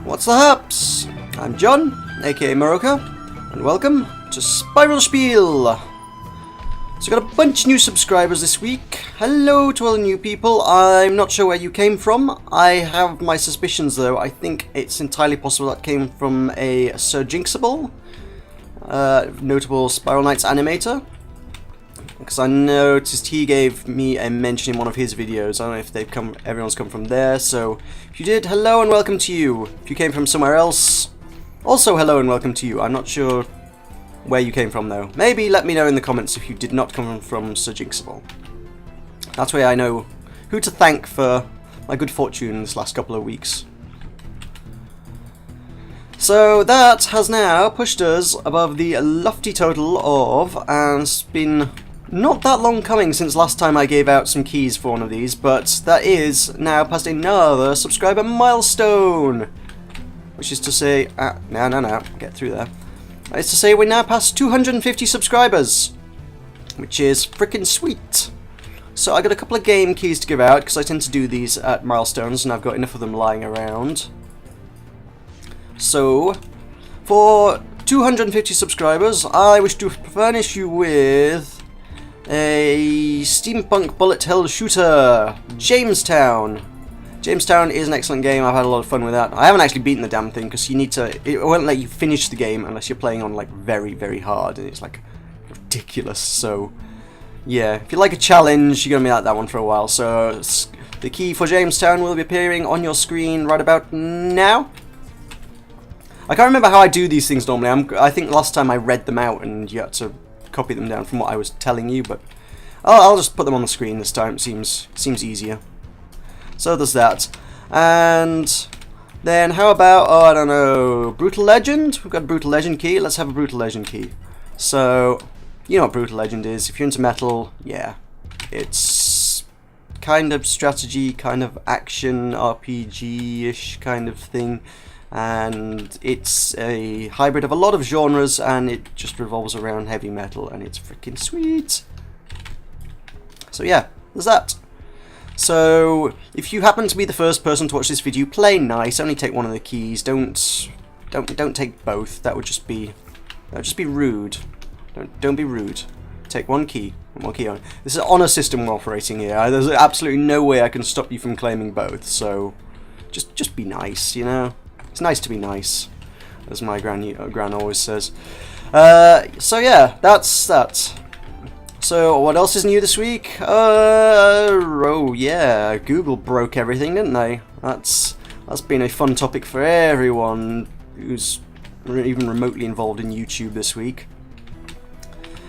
What's the haps? I'm John, aka Meroka, and welcome to Spiel. So got a bunch of new subscribers this week. Hello to all the new people. I'm not sure where you came from. I have my suspicions though. I think it's entirely possible that came from a SEGA, notable Spiral Knights animator. Because I noticed he gave me a mention in one of his videos. I don't know if everyone's come from there. So if you did, hello and welcome to you. If you came from somewhere else, also hello and welcome to you. I'm not sure where you came from though. Maybe let me know in the comments if you did not come from SEGA. That's why I know who to thank for my good fortune this last couple of weeks. So that has now pushed us above the lofty total of, and it's been not that long coming since last time I gave out some keys for one of these, but that is now past another subscriber milestone. Which is to say, get through there. It's to say we're now past 250 subscribers, which is freaking sweet. So I got a couple of game keys to give out, because I tend to do these at milestones, and I've got enough of them lying around. So, for 250 subscribers, I wish to furnish you with a steampunk bullet hell shooter, Jamestown. Jamestown is an excellent game. I've had a lot of fun with that. I haven't actually beaten the damn thing because it won't let you finish the game unless you're playing on like very, very hard, and it's like ridiculous. So yeah, if you like a challenge, you're gonna be at that one for a while. So the key for Jamestown will be appearing on your screen right about now. I can't remember how I do these things normally. I think last time I read them out and you had to copy them down from what I was telling you, but I'll just put them on the screen this time. It seems easier. So there's that. And then how about, I don't know, Brutal Legend? We've got a Brutal Legend key. Let's have a Brutal Legend key. So, you know what Brutal Legend is. If you're into metal, yeah. It's kind of strategy, kind of action, RPG-ish kind of thing. And it's a hybrid of a lot of genres, and it just revolves around heavy metal, and it's freaking sweet. So yeah, there's that. So if you happen to be the first person to watch this video, play nice. Only take one of the keys. Don't take both. That would just be rude. Don't be rude. Take one key. One key on. This is an honor system we're operating here. There's absolutely no way I can stop you from claiming both. So just be nice, you know. It's nice to be nice, as my gran always says. So yeah, that's that. So what else is new this week? Oh yeah, Google broke everything, didn't they? That's been a fun topic for everyone who's even remotely involved in YouTube this week.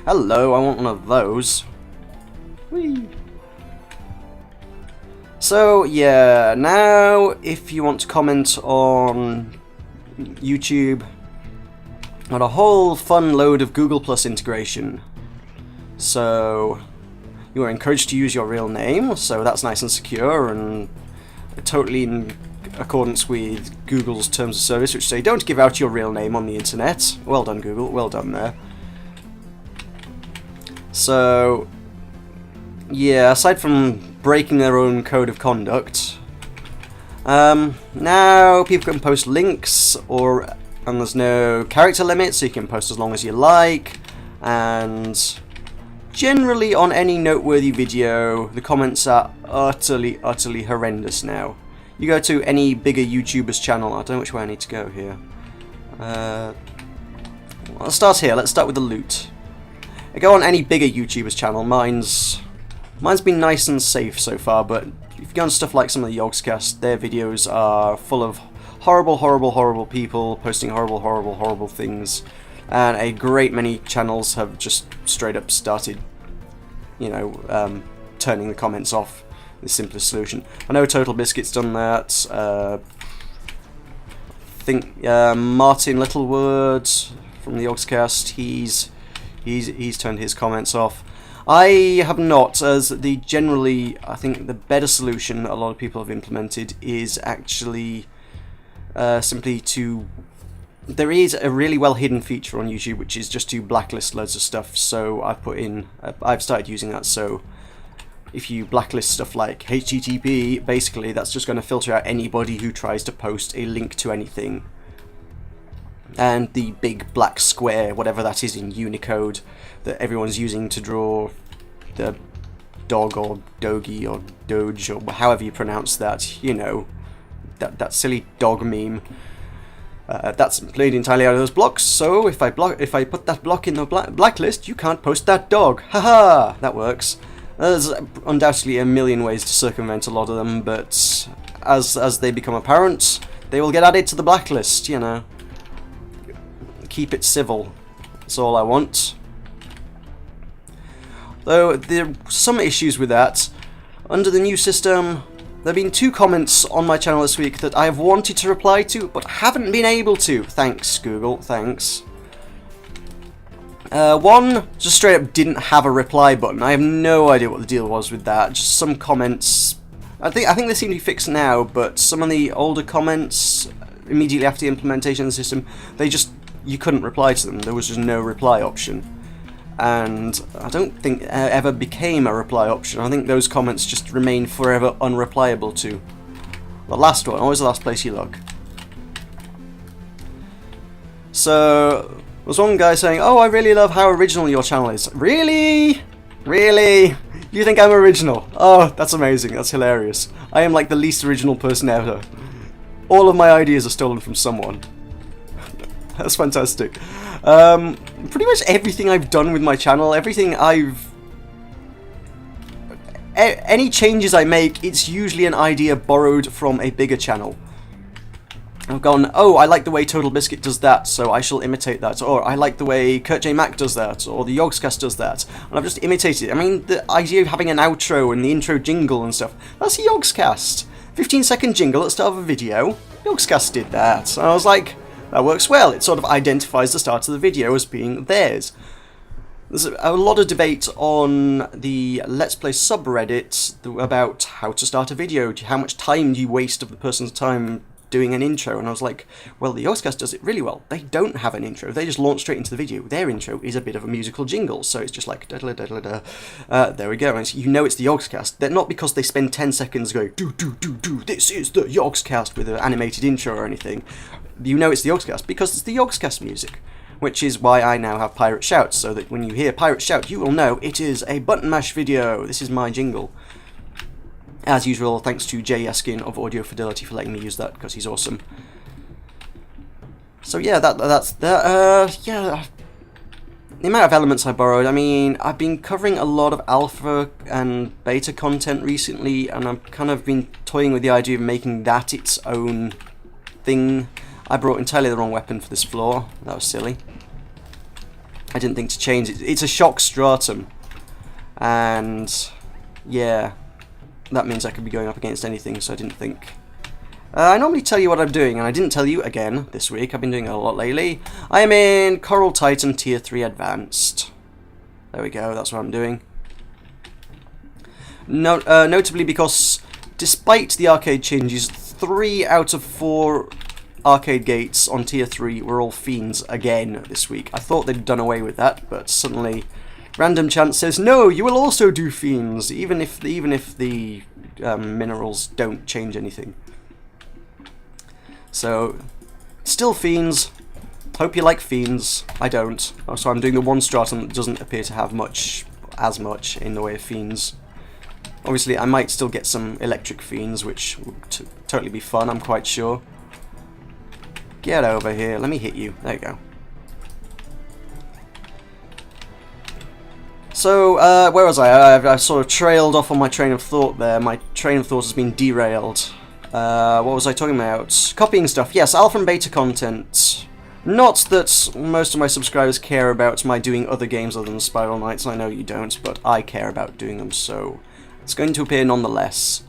Hello, I want one of those. Whee! So yeah, now if you want to comment on YouTube, got a whole fun load of Google Plus integration. So you are encouraged to use your real name, so that's nice and secure and totally in accordance with Google's terms of service, which say don't give out your real name on the internet. Well done, Google, well done there. So yeah, aside from breaking their own code of conduct, now people can post links, and there's no character limit, so you can post as long as you like, and generally on any noteworthy video, the comments are utterly horrendous now. You go to any bigger YouTuber's channel, I don't know which way I need to go here. Let's start here, let's start with the loot. I go on any bigger YouTuber's channel, mine's been nice and safe so far, but if you go on stuff like some of the Yogscast, their videos are full of horrible people posting horrible things, and a great many channels have just straight up started, you know, turning the comments off. The simplest solution. I know Total Biscuit's done that. I think Martin Littlewood from the Yogscast, he's turned his comments off. I have not, as I think the better solution a lot of people have implemented is actually simply to... There is a really well hidden feature on YouTube which is just to blacklist loads of stuff, so I've started using that, so if you blacklist stuff like HTTP, basically that's just going to filter out anybody who tries to post a link to anything. And the big black square, whatever that is in Unicode, that everyone's using to draw the dog or dogie or doge or however you pronounce that, you know, that silly dog meme. That's played entirely out of those blocks, so if I put that block in the blacklist, you can't post that dog. Haha! That works. There's undoubtedly a million ways to circumvent a lot of them, but as they become apparent, they will get added to the blacklist, you know. Keep it civil. That's all I want. Though there are some issues with that. Under the new system, there have been 2 comments on my channel this week that I have wanted to reply to, but haven't been able to. Thanks, Google. Thanks. One just straight up didn't have a reply button. I have no idea what the deal was with that. Just some comments. I think they seem to be fixed now, but some of the older comments immediately after the implementation of the system, you couldn't reply to them. There was just no reply option. And I don't think it ever became a reply option. I think those comments just remain forever unreplyable to. The last one, always the last place you look. So, there's one guy saying, "Oh, I really love how original your channel is." Really? Really? You think I'm original? Oh, that's amazing. That's hilarious. I am like the least original person ever. All of my ideas are stolen from someone. That's fantastic. Pretty much everything I've done with my channel, any changes I make, it's usually an idea borrowed from a bigger channel. I've gone, oh, I like the way Total Biscuit does that, so I shall imitate that. Or I like the way Kurt J. Mack does that, or the Yogscast does that. And I've just imitated it. I mean, the idea of having an outro and the intro jingle and stuff, that's a Yogscast. 15-second jingle at the start of a video, Yogscast did that. And I was like, that works well. It sort of identifies the start of the video as being theirs. There's a lot of debate on the Let's Play subreddit about how to start a video. How much time do you waste of the person's time doing an intro? And I was like, well, the Yogscast does it really well. They don't have an intro. They just launch straight into the video. Their intro is a bit of a musical jingle, so it's just like there we go. And you know it's the Yogscast. They're not because they spend 10 seconds going do this is the Yogscast with an animated intro or anything. You know it's the Yogscast because it's the Yogscast music, which is why I now have Pirate Shout, so that when you hear Pirate Shout, you will know it is a button mash video. This is my jingle. As usual, thanks to Jay Yaskin of Audio Fidelity for letting me use that, because he's awesome. So yeah, that's that. Yeah, the amount of elements I borrowed, I mean, I've been covering a lot of alpha and beta content recently, and I've kind of been toying with the idea of making that its own thing. I brought entirely the wrong weapon for this floor. That was silly. I didn't think to change it. It's a shock stratum. And yeah, that means I could be going up against anything, so I didn't think. I normally tell you what I'm doing, and I didn't tell you again this week. I've been doing it a lot lately. I am in Coral Titan Tier 3 Advanced. There we go, that's what I'm doing. Notably because, despite the arcade changes, 3 out of 4 arcade gates on Tier 3 were all Fiends again this week. I thought they'd done away with that, but suddenly Random Chance says, no, you will also do Fiends, even if the minerals don't change anything. So, still Fiends. Hope you like Fiends. I don't. So I'm doing the one stratum that doesn't appear to have as much in the way of Fiends. Obviously, I might still get some electric Fiends, which would totally be fun, I'm quite sure. Get over here. Let me hit you. There you go. So, where was I? I sort of trailed off on my train of thought there. My train of thought has been derailed. What was I talking about? Copying stuff. Yes, alpha and beta content. Not that most of my subscribers care about my doing other games other than Spiral Knights. I know you don't, but I care about doing them, so it's going to appear nonetheless.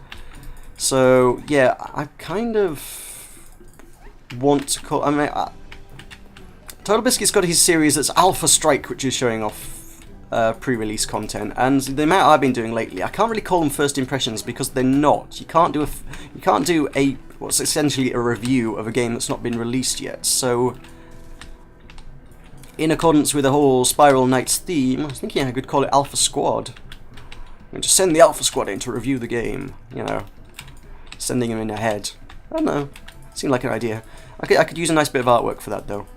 So, yeah, I kind of want to call... I mean, Total Biscuit's got his series that's Alpha Strike, which is showing off pre-release content, and the amount I've been doing lately, I can't really call them first impressions because they're not. You can't do a what's essentially a review of a game that's not been released yet. So, in accordance with the whole Spiral Knights theme, I was thinking I could call it Alpha Squad. And just send the Alpha Squad in to review the game, you know. Sending them in ahead. I don't know. Seemed like an idea. I could use a nice bit of artwork for that, though.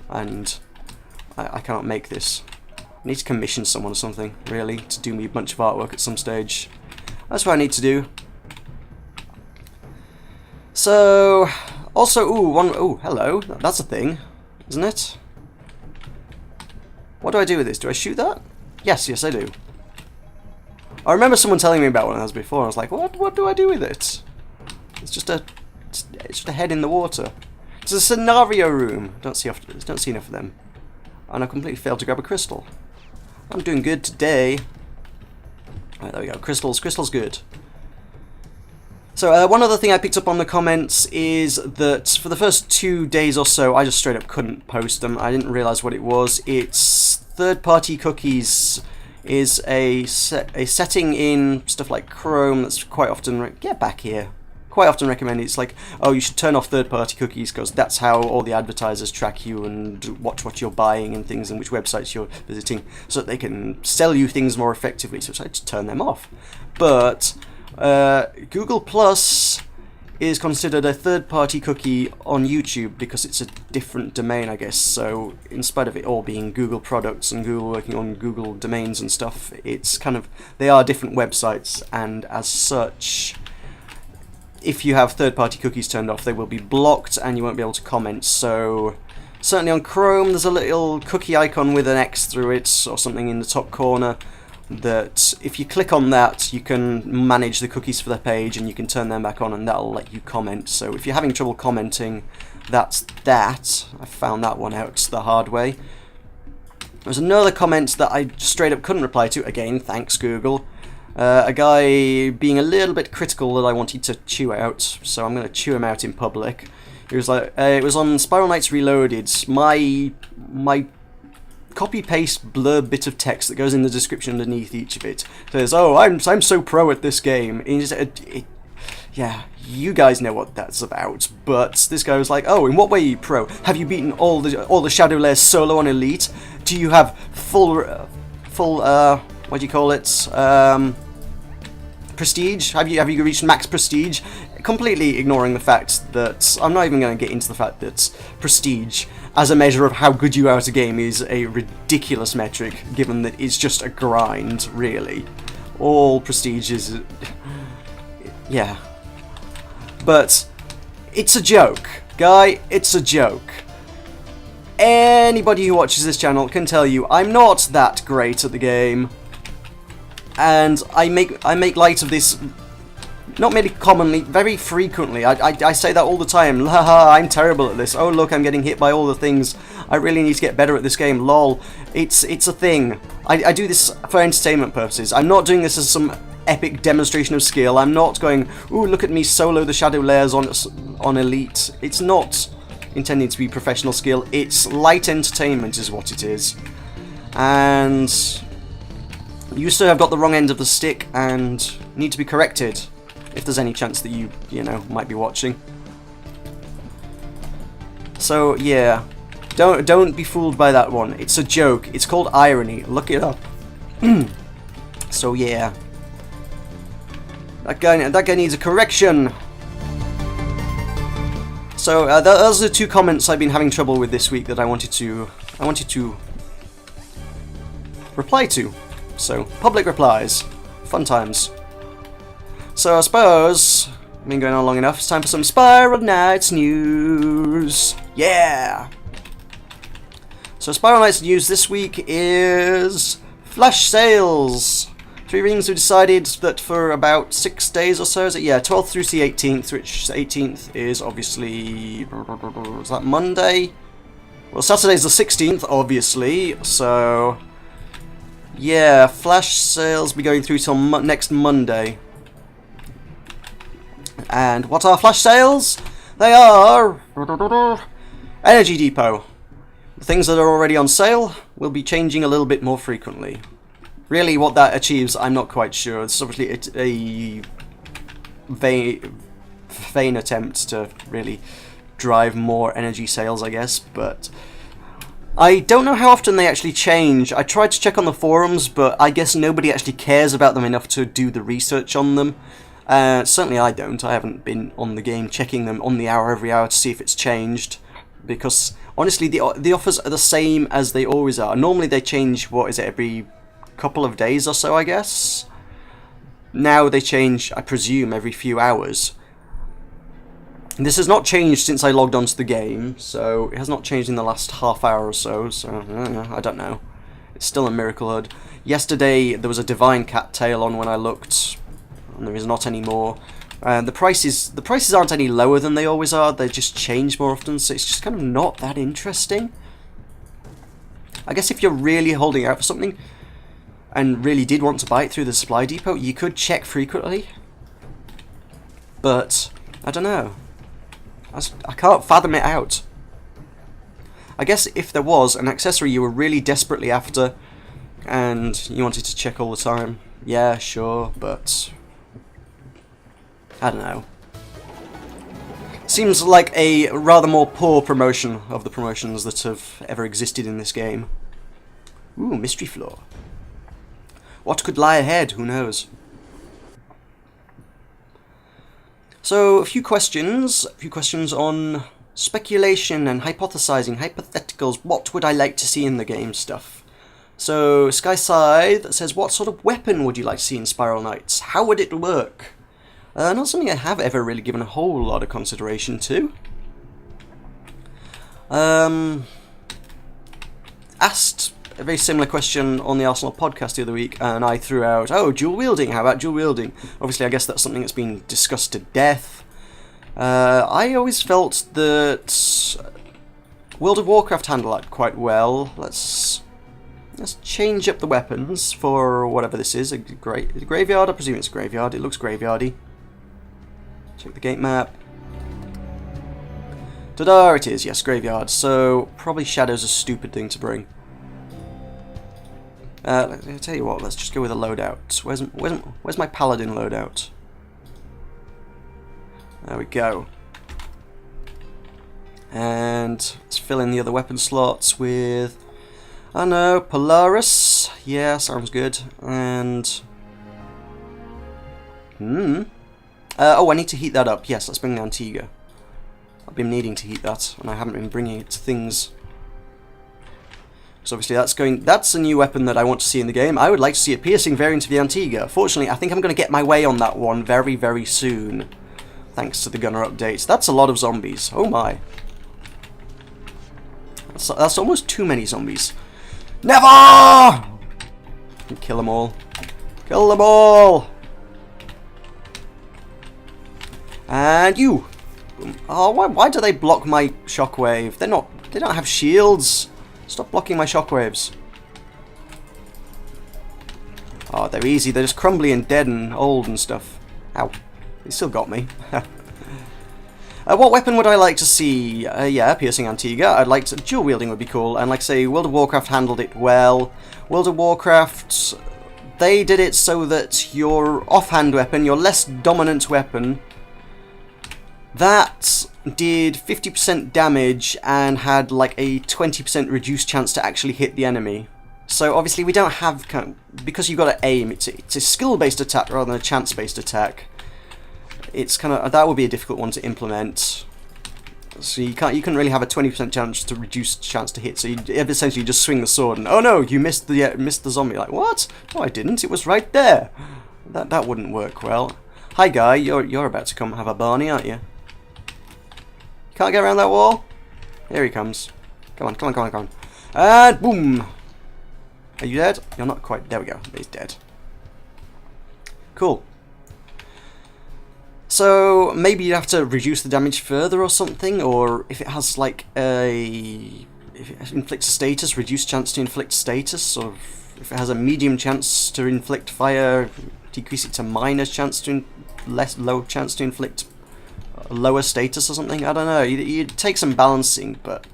And I cannot make this. I need to commission someone or something, really, to do me a bunch of artwork at some stage. That's what I need to do. So, also, ooh, hello. That's a thing, isn't it? What do I do with this? Do I shoot that? Yes, I do. I remember someone telling me about one of those before. I was like, what do I do with it? It's just a head in the water. It's a scenario room. Don't see enough of them. And I completely failed to grab a crystal. I'm doing good today. Right, there we go. Crystals good. So one other thing I picked up on the comments is that for the first 2 days or so, I just straight up couldn't post them. I didn't realize what it was. It's third-party cookies is a setting in stuff like Chrome that's quite often get back here. Quite often recommended. It's like, oh, you should turn off third-party cookies because that's how all the advertisers track you and watch what you're buying and things and which websites you're visiting, so that they can sell you things more effectively. So I just turn them off. But Google Plus is considered a third-party cookie on YouTube because it's a different domain, I guess. So in spite of it all being Google products and Google working on Google domains and stuff, it's kind of, they are different websites, and as such, if you have third-party cookies turned off, they will be blocked and you won't be able to comment. So certainly on Chrome, there's a little cookie icon with an X through it or something in the top corner that if you click on that, you can manage the cookies for the page and you can turn them back on, and that'll let you comment. So if you're having trouble commenting, that's that. I found that one out the hard way. There's another comment that I straight up couldn't reply to. Again, thanks Google. A guy being a little bit critical that I wanted to chew out, so I'm going to chew him out in public. It was like, it was on Spiral Knights Reloaded. My copy-paste blurb bit of text that goes in the description underneath each of it says, "Oh, I'm so pro at this game." And yeah, you guys know what that's about. But this guy was like, "Oh, in what way are you pro? Have you beaten all the Shadow Layers solo on Elite? Do you have full what do you call it? Prestige? Have you reached max prestige?" Completely ignoring the fact that I'm not even going to get into the fact that prestige as a measure of how good you are at a game is a ridiculous metric, given that it's just a grind, really. All prestige is, yeah. But it's a joke, guy. It's a joke. Anybody who watches this channel can tell you I'm not that great at the game. And I make light of this, not merely commonly, very frequently. I say that all the time. Haha, I'm terrible at this. Oh look, I'm getting hit by all the things. I really need to get better at this game. Lol. It's a thing. I do this for entertainment purposes. I'm not doing this as some epic demonstration of skill. I'm not going, ooh, look at me solo the Shadow Layers on Elite. It's not intended to be professional skill. It's light entertainment is what it is. And you still have got the wrong end of the stick and need to be corrected if there's any chance that you know, might be watching. So yeah, don't be fooled by that one. It's a joke. It's called irony. Look it up. So yeah, that guy needs a correction. So those are the two comments I've been having trouble with this week that I wanted to reply to. So, public replies. Fun times. So, I suppose I've been going on long enough. It's time for some Spiral Knights news. Yeah! So, Spiral Knights news this week is flash sales. Three Rings have decided that for about 6 days or so, is it? Yeah, 12th through to the 18th, which the 18th is obviously, is that Monday? Well, Saturday's the 16th, obviously, so yeah, flash sales will be going through till next Monday. And what are flash sales? They are Energy Depot. The things that are already on sale will be changing a little bit more frequently. Really, what that achieves, I'm not quite sure. It's obviously a vain attempt to really drive more energy sales, I guess, but I don't know how often they actually change. I tried to check on the forums, but I guess nobody actually cares about them enough to do the research on them. Certainly I don't. I haven't been on the game checking them on the hour every hour to see if it's changed. Because, honestly, the offers are the same as they always are. Normally they change, what is it, every couple of days or so, I guess? Now they change, I presume, every few hours. This has not changed since I logged onto the game, so it has not changed in the last half hour or so, I don't know. It's still a Miracle HUD. Yesterday there was a Divine Cattail on when I looked, and there is not anymore. The prices aren't any lower than they always are, they just change more often, so it's just kind of not that interesting. I guess if you're really holding out for something, and really did want to buy it through the supply depot, you could check frequently. But, I don't know. I can't fathom it out. I guess if there was an accessory you were really desperately after and you wanted to check all the time, yeah, sure, but I don't know. Seems like a rather more poor promotion of the promotions that have ever existed in this game. Ooh, mystery floor. What could lie ahead? Who knows? So, a few questions on speculation and hypothesizing, hypotheticals. What would I like to see in the game stuff? So, Sky Scythe says, what sort of weapon would you like to see in Spiral Knights? How would it work? Not something I have ever really given a whole lot of consideration to. Asked a very similar question on the Arsenal podcast the other week, and I threw out, oh, dual wielding, how about dual wielding? Obviously, I guess that's something that's been discussed to death. I always felt that World of Warcraft handled that quite well. Let's change up the weapons for whatever this is. A graveyard? I presume it's a graveyard. It looks graveyardy. Check the gate map. Ta-da! It is, yes, graveyard. So, probably Shadow's a stupid thing to bring. I'll tell you what, let's just go with a loadout. Where's my paladin loadout? There we go. And let's fill in the other weapon slots with, I don't know, Polaris. Yeah, sounds good. And oh, I need to heat that up. Yes, let's bring the Antigua. I've been needing to heat that, and I haven't been bringing it to things. So obviously that's a new weapon that I want to see in the game. I would like to see a piercing variant of the Antigua. Fortunately, I think I'm going to get my way on that one very, very soon. Thanks to the gunner updates. That's a lot of zombies. Oh my. That's almost too many zombies. Never! Kill them all. Kill them all! And you! Oh, why do they block my shockwave? They don't have shields. Stop blocking my shockwaves. Oh, they're easy. They're just crumbly and dead and old and stuff. Ow. They still got me. What weapon would I like to see? Yeah, piercing Antigua. I'd like to... Dual wielding would be cool. And like I say, World of Warcraft handled it well. World of Warcraft, they did it so that your offhand weapon, your less dominant weapon, that did 50% damage and had like a 20% reduced chance to actually hit the enemy. So obviously we don't have, because you've got to aim, it's a skill-based attack rather than a chance-based attack. It's kind of, that would be a difficult one to implement. So you couldn't really have a 20% chance to reduce chance to hit. So you essentially just swing the sword and, oh no, you missed the zombie. Like, what? No, I didn't. It was right there. That wouldn't work well. Hi guy, you're about to come have a Barney, aren't you? Can't get around that wall? Here he comes. Come on, come on, come on, come on. And boom! Are you dead? You're not quite. There we go. He's dead. Cool. So maybe you have to reduce the damage further or something, or if it has like a... if it inflicts a status, reduce chance to inflict status, or if it has a medium chance to inflict fire, decrease it to minor chance to... low chance to inflict lower status or something. I don't know. You'd take some balancing, but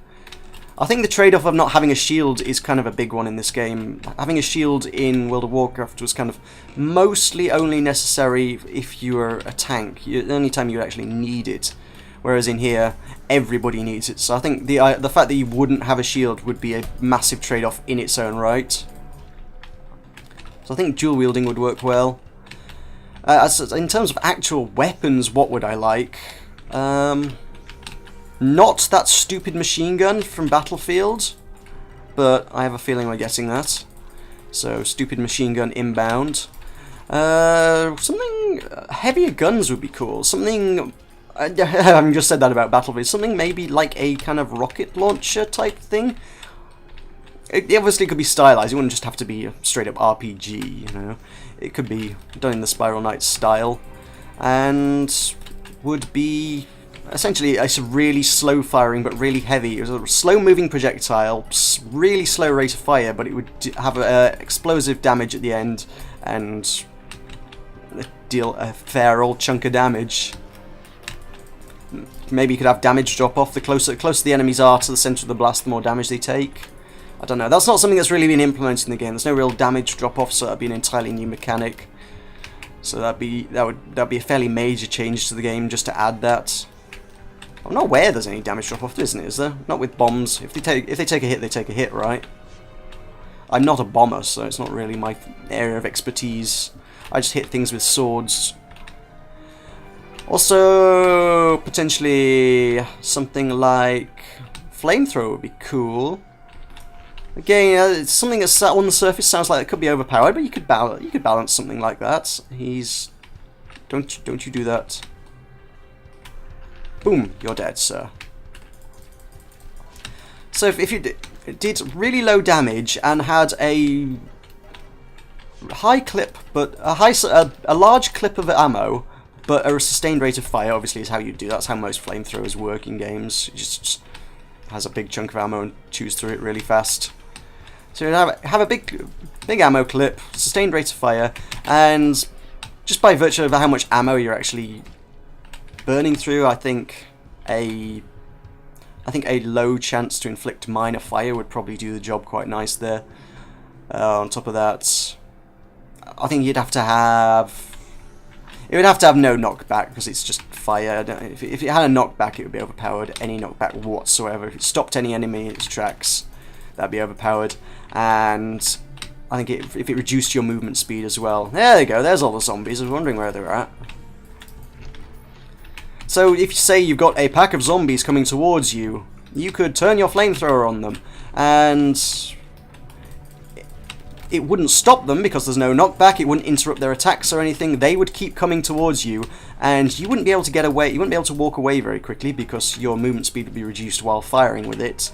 I think the trade-off of not having a shield is kind of a big one in this game. Having a shield in World of Warcraft was kind of mostly only necessary if you were a tank. The only time you would actually need it. whereas in here, everybody needs it. So I think the fact that you wouldn't have a shield would be a massive trade-off in its own right. So I think dual wielding would work well. In terms of actual weapons, what would I like? Not that stupid machine gun from Battlefield, but I have a feeling we're getting that. So, stupid machine gun inbound. Something... heavier guns would be cool. Something... I just said that about Battlefield. Something maybe like a kind of rocket launcher type thing. It obviously could be stylized. It wouldn't just have to be a straight-up RPG, you know. It could be done in the Spiral Knight style. And would be... essentially, it's a really slow firing, but really heavy. It was a slow-moving projectile, really slow rate of fire, but it would have explosive damage at the end, and deal a fair old chunk of damage. Maybe you could have damage drop-off. The closer the enemies are to the center of the blast, the more damage they take. I don't know. That's not something that's really been implemented in the game. There's no real damage drop-off, so that'd be an entirely new mechanic. So that'd be a fairly major change to the game just to add that. I'm not aware there's any damage drop-off, isn't it? Is there? Not with bombs. If they take a hit, they take a hit, right? I'm not a bomber, so it's not really my area of expertise. I just hit things with swords. Also, potentially something like flamethrower would be cool. Again, it's something that's on the surface sounds like it could be overpowered, but you could balance something like that. Don't you do that? Boom, you're dead, sir. So if you did really low damage and had a high clip, but a large clip of ammo, but a sustained rate of fire, obviously is how you do. That's how most flamethrowers work in games. You just has a big chunk of ammo and chews through it really fast. So you have a big ammo clip, sustained rate of fire, and just by virtue of how much ammo you're actually burning through, I think a low chance to inflict minor fire would probably do the job quite nice there. On top of that, I think it would have to have no knockback because it's just fire. If it had a knockback, it would be overpowered. Any knockback whatsoever. If it stopped any enemy in its tracks, that'd be overpowered. And I think if it reduced your movement speed as well. There you go. There's all the zombies. I was wondering where they were at. So if you say you've got a pack of zombies coming towards you, you could turn your flamethrower on them, and it wouldn't stop them because there's no knockback. It wouldn't interrupt their attacks or anything. They would keep coming towards you, and you wouldn't be able to get away. You wouldn't be able to walk away very quickly because your movement speed would be reduced while firing with it.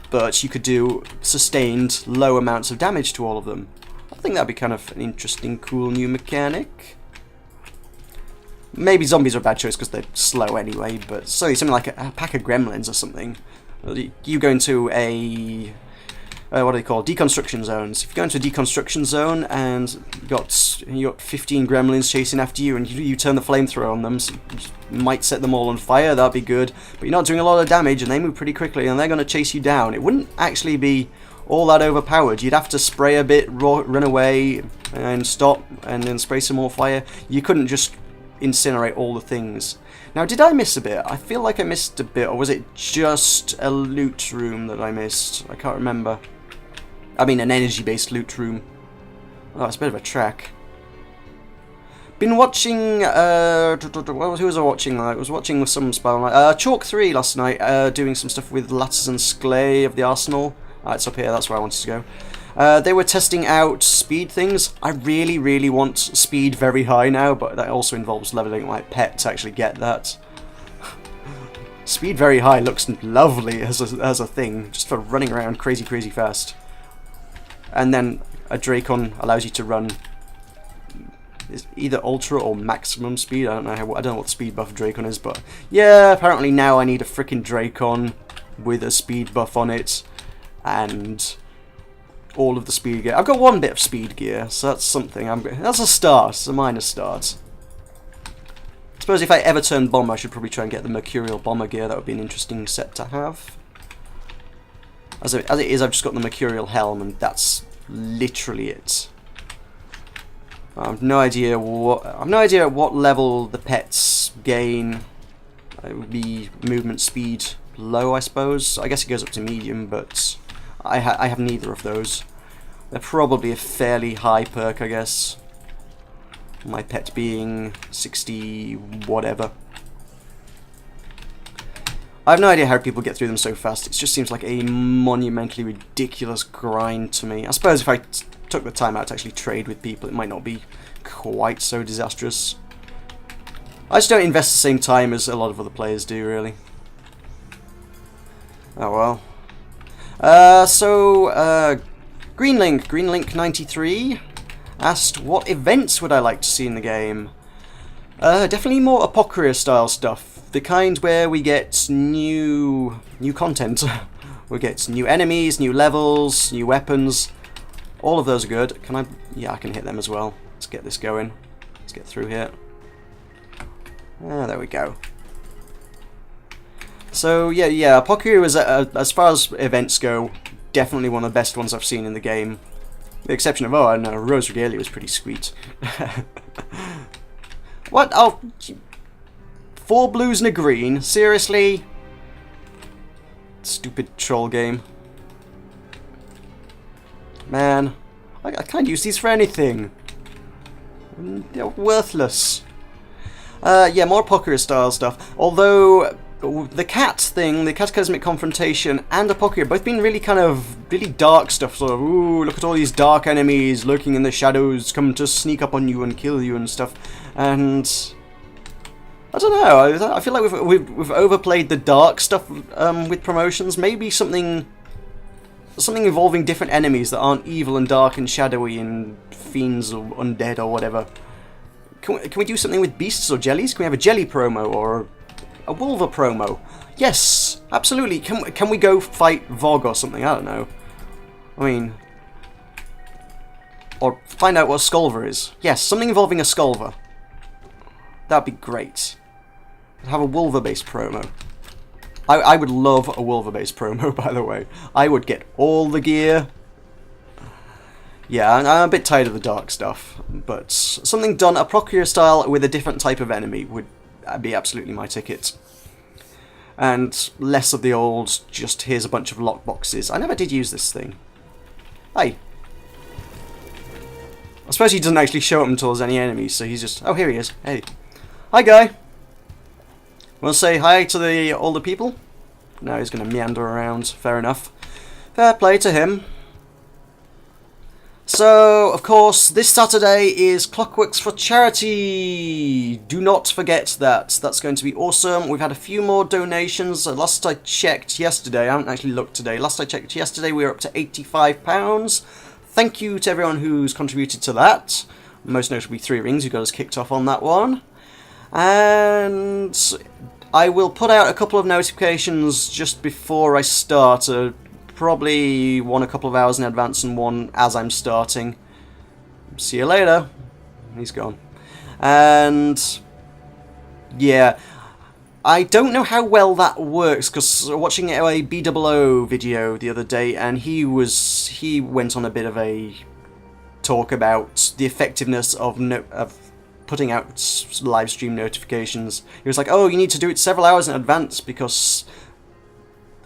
But you could do sustained low amounts of damage to all of them. I think that'd be kind of an interesting, cool new mechanic. Maybe zombies are a bad choice because they're slow anyway, but something like a pack of gremlins or something. You go into a... what are they called? Deconstruction zones. If you go into a deconstruction zone and you got 15 gremlins chasing after you, and you turn the flamethrower on them, so you might set them all on fire, that'd be good. But you're not doing a lot of damage, and they move pretty quickly, and they're going to chase you down. It wouldn't actually be all that overpowered. You'd have to spray a bit, run away, and stop, and then spray some more fire. You couldn't just incinerate all the things. Now, did I miss a bit? I feel like I missed a bit, or was it just a loot room that I missed? I can't remember. I mean, an energy-based loot room. Oh, it's a bit of a trek. Been watching, who was I watching? I was watching with some Spiel, Chalk 3 last night, doing some stuff with Lattis and Sklay of the Arsenal. It's up here, that's where I wanted to go. They were testing out speed things. I really, really want speed very high now, but that also involves leveling my pet to actually get that. Speed very high looks lovely as a thing, just for running around crazy, crazy fast. And then a Dracon allows you to run either ultra or maximum speed. I don't know what the speed buff Dracon is, but yeah, apparently now I need a freaking Dracon with a speed buff on it and all of the speed gear. I've got one bit of speed gear, so that's something. That's a start. It's a minor start. I suppose if I ever turn bomber, I should probably try and get the Mercurial bomber gear. That would be an interesting set to have. As it is, I've just got the Mercurial helm, and that's literally it. I have no idea what level the pets gain It would be movement speed low, I suppose. I guess it goes up to medium, but I have neither of those. They're probably a fairly high perk, I guess. My pet being 60 whatever. I have no idea how people get through them so fast. It just seems like a monumentally ridiculous grind to me. I suppose if I took the time out to actually trade with people, it might not be quite so disastrous. I just don't invest the same time as a lot of other players do, really. Oh well. Greenlink93 asked, what events would I like to see in the game? Definitely more Apocalypse style stuff. The kind where we get new content. We get new enemies, new levels, new weapons. All of those are good. Can I? Yeah, I can hit them as well. Let's get this going. Let's get through here. There we go. So yeah, Apocalypse is, as far as events go, definitely one of the best ones I've seen in the game. With the exception of, oh, no, Rose Regalia was pretty sweet. What? Oh, 4 blues and a green? Seriously? Stupid troll game. Man, I can't use these for anything. They're worthless. Yeah, more Apocalypse style stuff. Although the cat thing, the cataclysmic confrontation, and Apocalypse have both been really kind of really dark stuff. Sort of, ooh, look at all these dark enemies lurking in the shadows, come to sneak up on you and kill you and stuff. And I don't know. I feel like we've overplayed the dark stuff with promotions. Maybe something involving different enemies that aren't evil and dark and shadowy and fiends or undead or whatever. Can we do something with beasts or jellies? Can we have a jelly promo or a Wolver promo? Yes, absolutely. Can we go fight Vog or something? I don't know. I mean, or find out what a Skulver is. Yes, something involving a Skulver. That'd be great. Have a Wolver-based promo. I would love a Wolver-based promo, by the way. I would get all the gear. Yeah, I'm a bit tired of the dark stuff, but something done Apocalypse style with a different type of enemy would be absolutely my ticket. And less of the old, just here's a bunch of lockboxes. I never did use this thing. Hey. I suppose he doesn't actually show up until there's any enemies, so he's just... Oh, here he is. Hey. Hi, guy. Want to say hi to the older people? No, he's going to meander around. Fair enough. Fair play to him. So, of course, this Saturday is Clockworks for Charity. Do not forget that. That's going to be awesome. We've had a few more donations. Last I checked yesterday, I haven't actually looked today. Last I checked yesterday, we were up to £85. Thank you to everyone who's contributed to that. Most notably 3 Rings, who got us kicked off on that one. And I will put out a couple of notifications just before I start. Probably one a couple of hours in advance and one as I'm starting. See you later. He's gone. And yeah, I don't know how well that works, because watching a BOO video the other day, and he went on a bit of a talk about the effectiveness of putting out live stream notifications. He was like, oh, you need to do it several hours in advance, because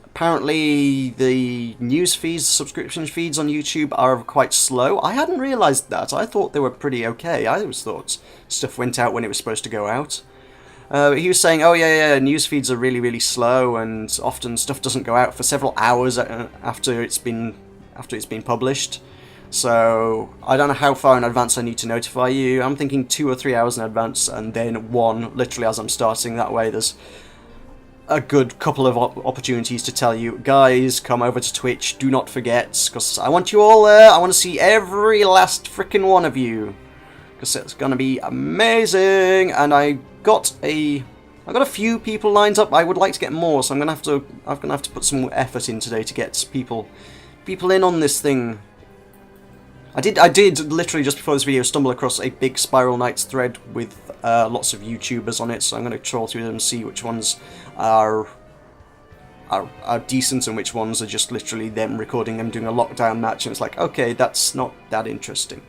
apparently the news feeds, subscription feeds on YouTube are quite slow. I hadn't realised that. I thought they were pretty okay. I always thought stuff went out when it was supposed to go out. He was saying, oh yeah, news feeds are really, really slow, and often stuff doesn't go out for several hours after it's been published. So I don't know how far in advance I need to notify you. I'm thinking 2 or 3 hours in advance, and then 1 literally as I'm starting. That way there's a good couple of opportunities to tell you, guys, come over to Twitch, do not forget, because I want you all there. I want to see every last freaking one of you, because it's gonna be amazing. And I got a few people lined up. I would like to get more, so I'm gonna have to put some effort in today to get people in on this thing. I did literally just before this video stumble across a big Spiral Knights thread with lots of YouTubers on it, so I'm going to troll through them and see which ones are decent and which ones are just literally them recording them doing a lockdown match, and it's like, okay, that's not that interesting.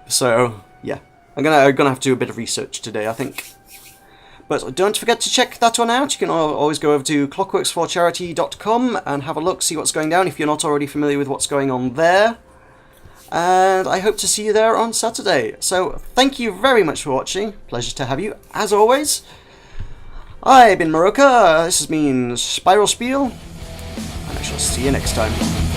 So yeah, I'm gonna have to do a bit of research today, I think. But don't forget to check that one out. You can always go over to clockworksforcharity.com and have a look, see what's going down if you're not already familiar with what's going on there. And I hope to see you there on Saturday. So thank you very much for watching. Pleasure to have you, as always. I've been Meroka. This has been Spiel, and I shall see you next time.